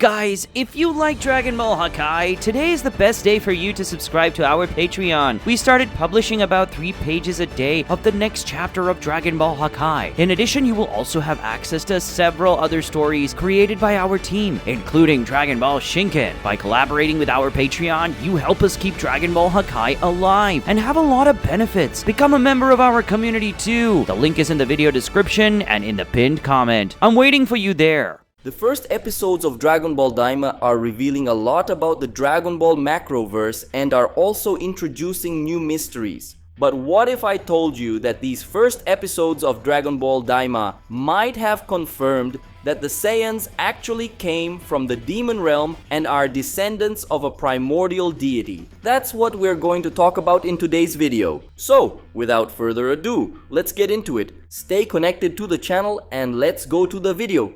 Guys, if you like Dragon Ball Hakai, today is the best day for you to subscribe to our Patreon. We started publishing about 3 pages a day of the next chapter of Dragon Ball Hakai. In addition, you will also have access to several other stories created by our team, including Dragon Ball Shinken. By collaborating with our Patreon, you help us keep Dragon Ball Hakai alive and have a lot of benefits. Become a member of our community too. The link is in the video description and in the pinned comment. I'm waiting for you there. The first episodes of Dragon Ball Daima are revealing a lot about the Dragon Ball macroverse and are also introducing new mysteries. But what if I told you that these first episodes of Dragon Ball Daima might have confirmed that the Saiyans actually came from the demon realm and are descendants of a primordial deity? That's what we're going to talk about in today's video. So, without further ado, let's get into it. Stay connected to the channel and let's go to the video.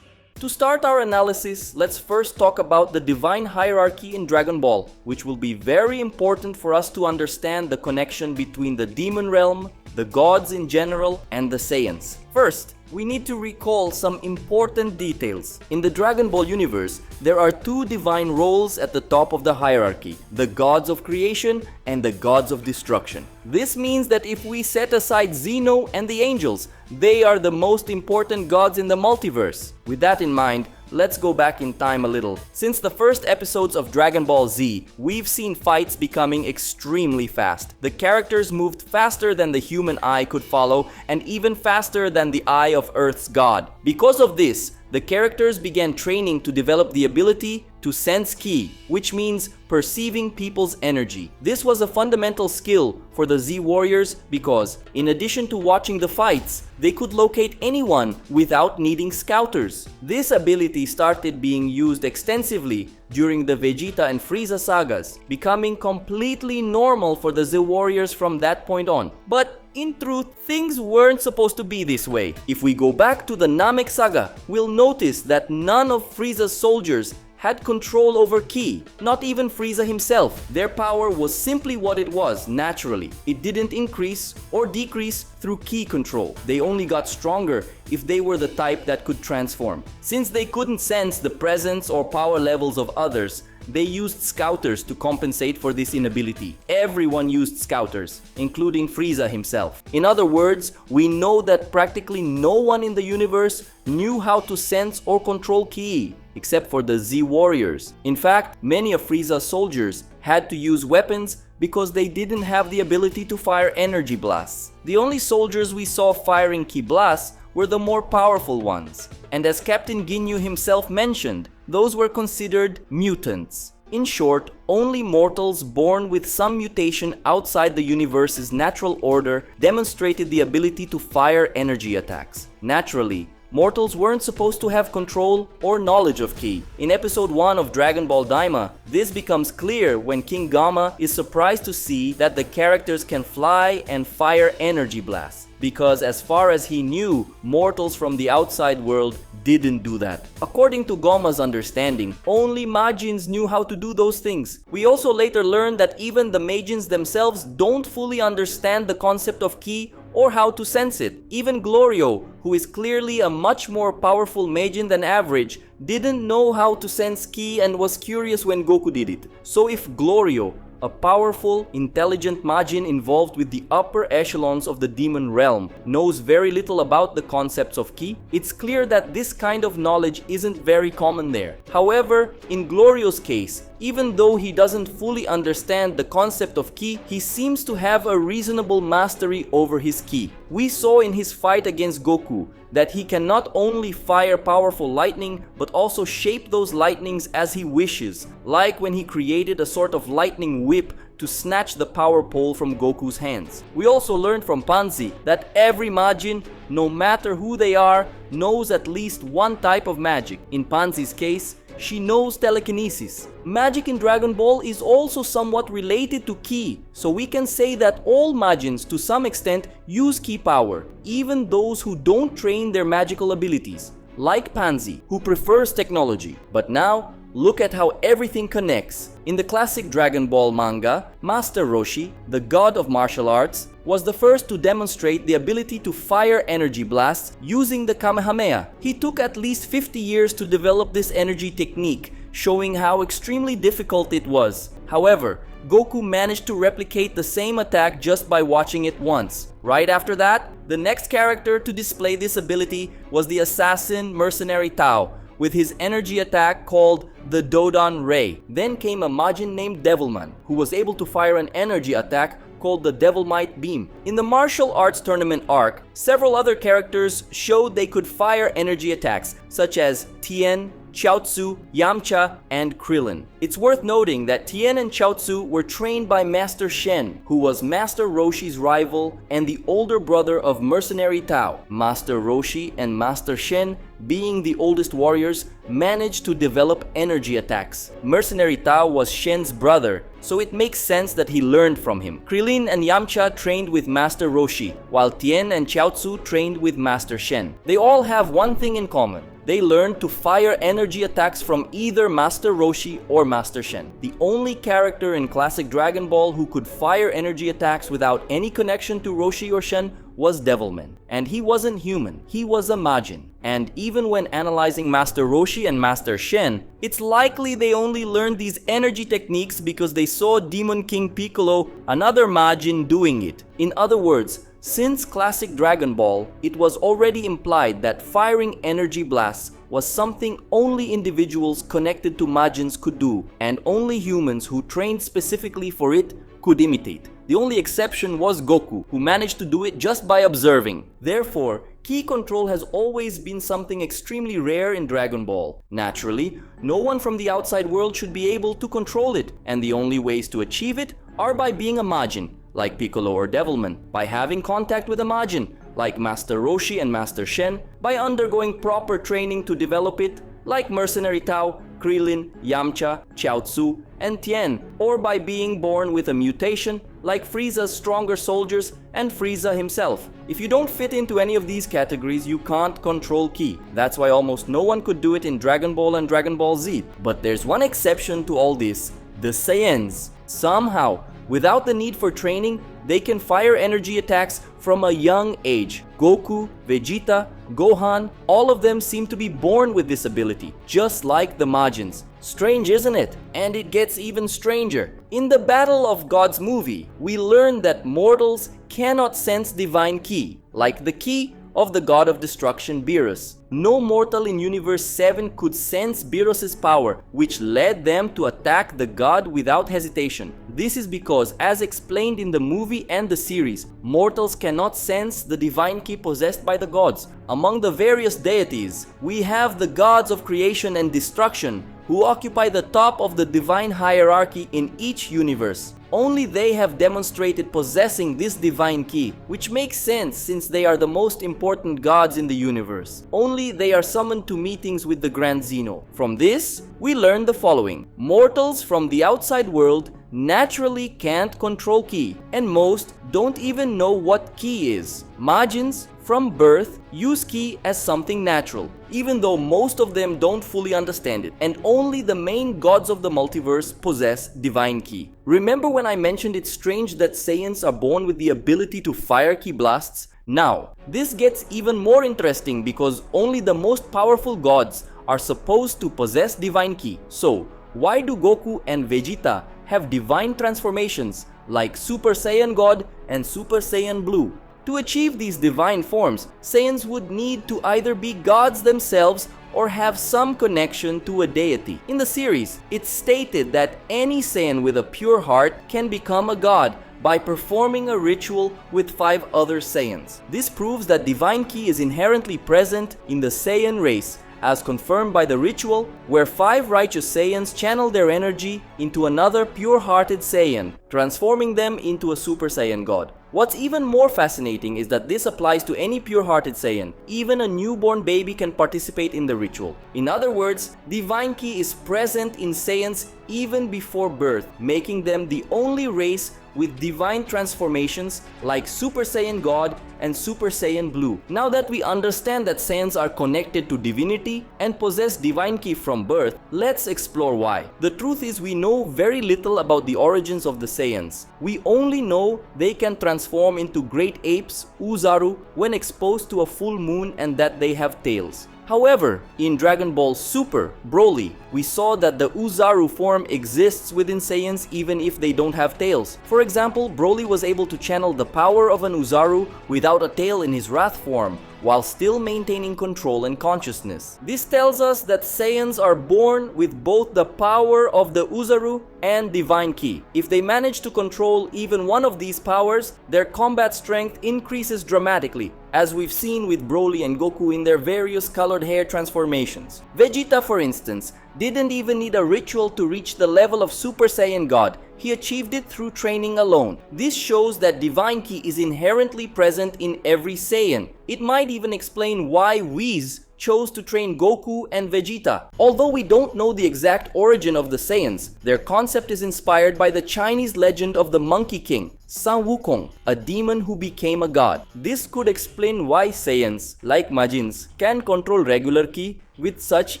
To start our analysis, let's first talk about the divine hierarchy in Dragon Ball, which will be very important for us to understand the connection between the demon realm, the gods in general, and the Saiyans. First, we need to recall some important details. In the Dragon Ball universe, there are 2 divine roles at the top of the hierarchy: the gods of creation and the gods of destruction. This means that if we set aside Zeno and the angels, they are the most important gods in the multiverse. With that in mind, let's go back in time a little. Since the first episodes of Dragon Ball Z, we've seen fights becoming extremely fast. The characters moved faster than the human eye could follow, and even faster than the eye of Earth's god. Because of this, the characters began training to develop the ability to sense ki, which means perceiving people's energy. This was a fundamental skill for the Z warriors because, in addition to watching the fights, they could locate anyone without needing scouters. This ability started being used extensively during the Vegeta and Frieza sagas, becoming completely normal for the Z warriors from that point on. But in truth, things weren't supposed to be this way. If we go back to the Namek saga, we'll notice that none of Frieza's soldiers had control over ki, not even Frieza himself. Their power was simply what it was, naturally. It didn't increase or decrease through ki control. They only got stronger if they were the type that could transform. Since they couldn't sense the presence or power levels of others, they used scouters to compensate for this inability. Everyone used scouters, including Frieza himself. In other words, we know that practically no one in the universe knew how to sense or control ki, except for the Z warriors. In fact, many of Frieza's soldiers had to use weapons because they didn't have the ability to fire energy blasts. The only soldiers we saw firing ki blasts were the more powerful ones. And as Captain Ginyu himself mentioned, those were considered mutants. In short, only mortals born with some mutation outside the universe's natural order demonstrated the ability to fire energy attacks. Naturally, mortals weren't supposed to have control or knowledge of ki. In episode 1 of Dragon Ball Daima, this becomes clear when King Gamma is surprised to see that the characters can fly and fire energy blasts, because as far as he knew, mortals from the outside world didn't do that. According to Gamma's understanding, only Majins knew how to do those things. We also later learned that even the Majins themselves don't fully understand the concept of ki or how to sense it. Even Glorio, who is clearly a much more powerful Majin than average, didn't know how to sense ki and was curious when Goku did it. So if Glorio, a powerful, intelligent Majin involved with the upper echelons of the demon realm, knows very little about the concepts of ki, it's clear that this kind of knowledge isn't very common there. However, in Glorio's case, even though he doesn't fully understand the concept of ki, he seems to have a reasonable mastery over his ki. We saw in his fight against Goku that he can not only fire powerful lightning, but also shape those lightnings as he wishes, like when he created a sort of lightning whip to snatch the power pole from Goku's hands. We also learned from Pansy that every Majin, no matter who they are, knows at least one type of magic. In Pansy's case, she knows telekinesis. Magic in Dragon Ball is also somewhat related to ki, so we can say that all Majins to some extent use ki power, even those who don't train their magical abilities. like Pansy, who prefers technology. But now, Look at how everything connects. In the classic Dragon Ball manga, Master Roshi, the god of martial arts, was the first to demonstrate the ability to fire energy blasts using the Kamehameha. He took at least 50 years to develop this energy technique, showing how extremely difficult it was. However, Goku managed to replicate the same attack just by watching it once. Right after that, the next character to display this ability was the assassin mercenary Tao, with his energy attack called the Dodon Ray. Then came a Majin named Devilman, who was able to fire an energy attack called the Devil Might Beam. In the martial arts tournament arc, several other characters showed they could fire energy attacks, such as Tien, Chiaotzu, Yamcha, and Krillin. It's worth noting that Tien and Chiaotzu were trained by Master Shen, who was Master Roshi's rival and the older brother of Mercenary Tao. Master Roshi and Master Shen, being the oldest warriors, managed to develop energy attacks. Mercenary Tao was Shen's brother, so it makes sense that he learned from him. Krillin and Yamcha trained with Master Roshi, while Tien and Chiaotzu trained with Master Shen. They all have one thing in common. They learned to fire energy attacks from either Master Roshi or Master Shen. The only character in classic Dragon Ball who could fire energy attacks without any connection to Roshi or Shen was Devilman. And he wasn't human, he was a Majin. And even when analyzing Master Roshi and Master Shen, it's likely they only learned these energy techniques because they saw Demon King Piccolo, another Majin, doing it. In other words, since classic Dragon Ball, it was already implied that firing energy blasts was something only individuals connected to Majins could do, and only humans who trained specifically for it could imitate. The only exception was Goku, who managed to do it just by observing. Therefore, ki control has always been something extremely rare in Dragon Ball. Naturally, no one from the outside world should be able to control it, and the only ways to achieve it are by being a Majin, like Piccolo or Devilman, by having contact with a Majin, like Master Roshi and Master Shen, by undergoing proper training to develop it, like Mercenary Tao, Krillin, Yamcha, Chiaotzu, and Tien, or by being born with a mutation, like Frieza's stronger soldiers and Frieza himself. If you don't fit into any of these categories, you can't control ki. That's why almost no one could do it in Dragon Ball and Dragon Ball Z. But there's one exception to all this: the Saiyans. Somehow, without the need for training, they can fire energy attacks from a young age. Goku, Vegeta, Gohan, all of them seem to be born with this ability, just like the Majins. Strange, isn't it? And it gets even stranger. In the Battle of Gods movie, we learn that mortals cannot sense divine ki, like the ki of the god of destruction Beerus. No mortal in Universe 7 could sense Beerus' power, which led them to attack the god without hesitation. This is because, as explained in the movie and the series, mortals cannot sense the divine ki possessed by the gods. Among the various deities, we have the gods of creation and destruction, who occupy the top of the divine hierarchy in each universe. Only they have demonstrated possessing this divine ki, which makes sense since they are the most important gods in the universe. Only they are summoned to meetings with the Grand Zeno. From this, we learn the following. Mortals from the outside world naturally can't control ki, and most don't even know what ki is. Majins, from birth, use ki as something natural, even though most of them don't fully understand it, and only the main gods of the multiverse possess divine ki. Remember when I mentioned it's strange that Saiyans are born with the ability to fire ki blasts? Now, this gets even more interesting because only the most powerful gods are supposed to possess divine ki. So, why do Goku and Vegeta have divine transformations like Super Saiyan God and Super Saiyan Blue? To achieve these divine forms, Saiyans would need to either be gods themselves or have some connection to a deity. In the series, it's stated that any Saiyan with a pure heart can become a god by performing a ritual with 5 other Saiyans. This proves that divine ki is inherently present in the Saiyan race, as confirmed by the ritual where 5 righteous Saiyans channel their energy into another pure-hearted Saiyan, transforming them into a Super Saiyan God. What's even more fascinating is that this applies to any pure-hearted Saiyan. Even a newborn baby can participate in the ritual. In other words, divine ki is present in Saiyans even before birth, making them the only race with divine transformations like Super Saiyan God and Super Saiyan Blue. Now that we understand that Saiyans are connected to divinity and possess divine ki from birth, let's explore why. The truth is we know very little about the origins of the Saiyans. We only know they can transform into great apes, Uzaru, when exposed to a full moon and that they have tails. However, in Dragon Ball Super Broly, we saw that the Uzaru form exists within Saiyans even if they don't have tails. For example, Broly was able to channel the power of an Uzaru without a tail in his Wrath form, while still maintaining control and consciousness. This tells us that Saiyans are born with both the power of the Uzaru and divine ki. If they manage to control even one of these powers, their combat strength increases dramatically, as we've seen with Broly and Goku in their various colored hair transformations. Vegeta, for instance, didn't even need a ritual to reach the level of Super Saiyan God. He achieved it through training alone. This shows that divine ki is inherently present in every Saiyan. It might even explain why Whis chose to train Goku and Vegeta. Although we don't know the exact origin of the Saiyans, their concept is inspired by the Chinese legend of the Monkey King, Sun Wukong, a demon who became a god. This could explain why Saiyans, like Majins, can control regular ki with such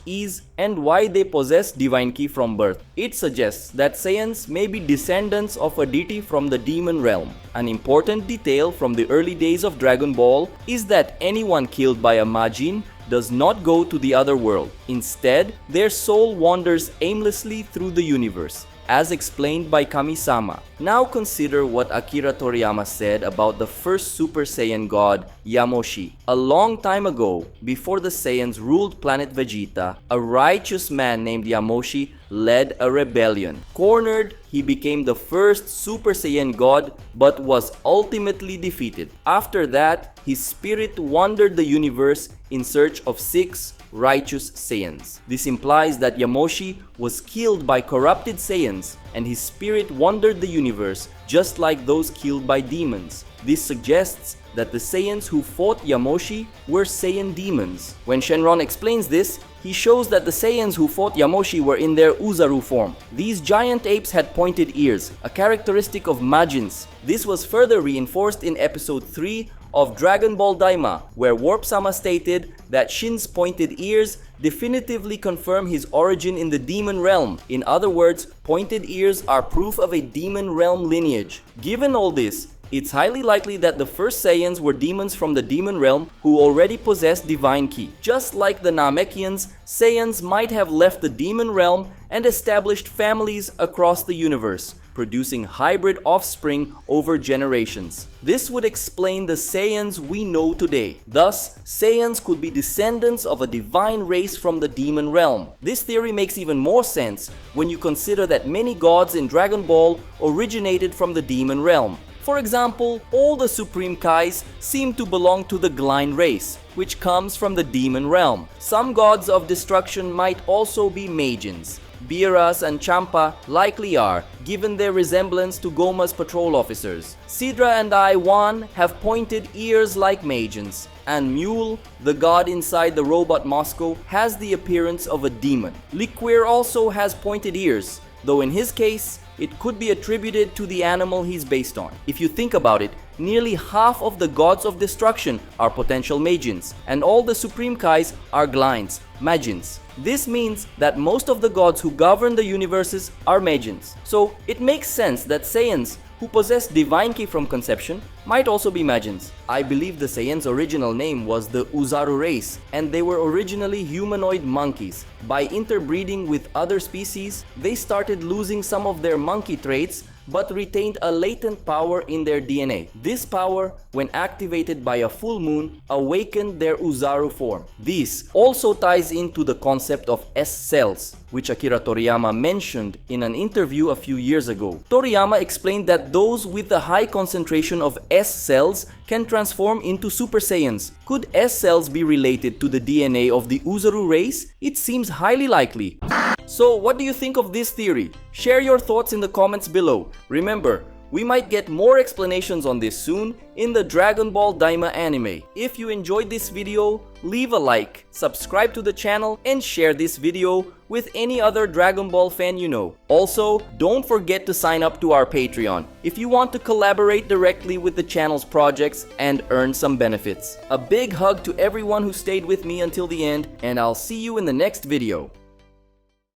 ease and why they possess divine ki from birth. It suggests that Saiyans may be descendants of a deity from the demon realm. An important detail from the early days of Dragon Ball is that anyone killed by a Majin does not go to the other world. Instead, their soul wanders aimlessly through the universe, as explained by Kami-sama. Now consider what Akira Toriyama said about the first Super Saiyan god, Yamoshi. A long time ago, before the Saiyans ruled planet Vegeta, a righteous man named Yamoshi led a rebellion. Cornered, he became the first Super Saiyan god but was ultimately defeated. After that, his spirit wandered the universe in search of 6 righteous Saiyans. This implies that Yamoshi was killed by corrupted Saiyans and his spirit wandered the universe just like those killed by demons. This suggests that the Saiyans who fought Yamoshi were Saiyan demons. When Shenron explains this, he shows that the Saiyans who fought Yamoshi were in their Uzaru form. These giant apes had pointed ears, a characteristic of Majins. This was further reinforced in episode 3 of Dragon Ball Daima, where Warp-sama stated that Shin's pointed ears definitively confirm his origin in the demon realm. In other words, pointed ears are proof of a demon realm lineage. Given all this, it's highly likely that the first Saiyans were demons from the demon realm who already possessed divine ki. Just like the Namekians, Saiyans might have left the demon realm and established families across the universe, producing hybrid offspring over generations. This would explain the Saiyans we know today. Thus, Saiyans could be descendants of a divine race from the demon realm. This theory makes even more sense when you consider that many gods in Dragon Ball originated from the demon realm. For example, all the Supreme Kais seem to belong to the Glein race, which comes from the demon realm. Some gods of destruction might also be Majins. Biras and Champa likely are, given their resemblance to Goma's patrol officers. Sidra and Iwan have pointed ears like Majins, and Mule, the god inside the robot Moscow, has the appearance of a demon. Liquir also has pointed ears, though in his case, it could be attributed to the animal he's based on. If you think about it, nearly half of the gods of destruction are potential Majins, and all the Supreme Kais are Gleins, Majins. This means that most of the gods who govern the universes are Majins. So it makes sense that Saiyans who possess divine ki from conception might also be Majins. I believe the Saiyans' original name was the Uzaru race, and they were originally humanoid monkeys. By interbreeding with other species, they started losing some of their monkey traits but retained a latent power in their DNA. This power, when activated by a full moon, awakened their Uzaru form. This also ties into the concept of S-cells, which Akira Toriyama mentioned in an interview a few years ago. Toriyama explained that those with a high concentration of S-cells can transform into Super Saiyans. Could S-cells be related to the DNA of the Uzaru race? It seems highly likely. So what do you think of this theory? Share your thoughts in the comments below. Remember, We might get more explanations on this soon in the Dragon Ball Daima anime. If you enjoyed this video, leave a like, subscribe to the channel, and share this video with any other Dragon Ball fan you know. Also, don't forget to sign up to our Patreon if you want to collaborate directly with the channel's projects and earn some benefits. A big hug to everyone who stayed with me until the end, and I'll see you in the next video.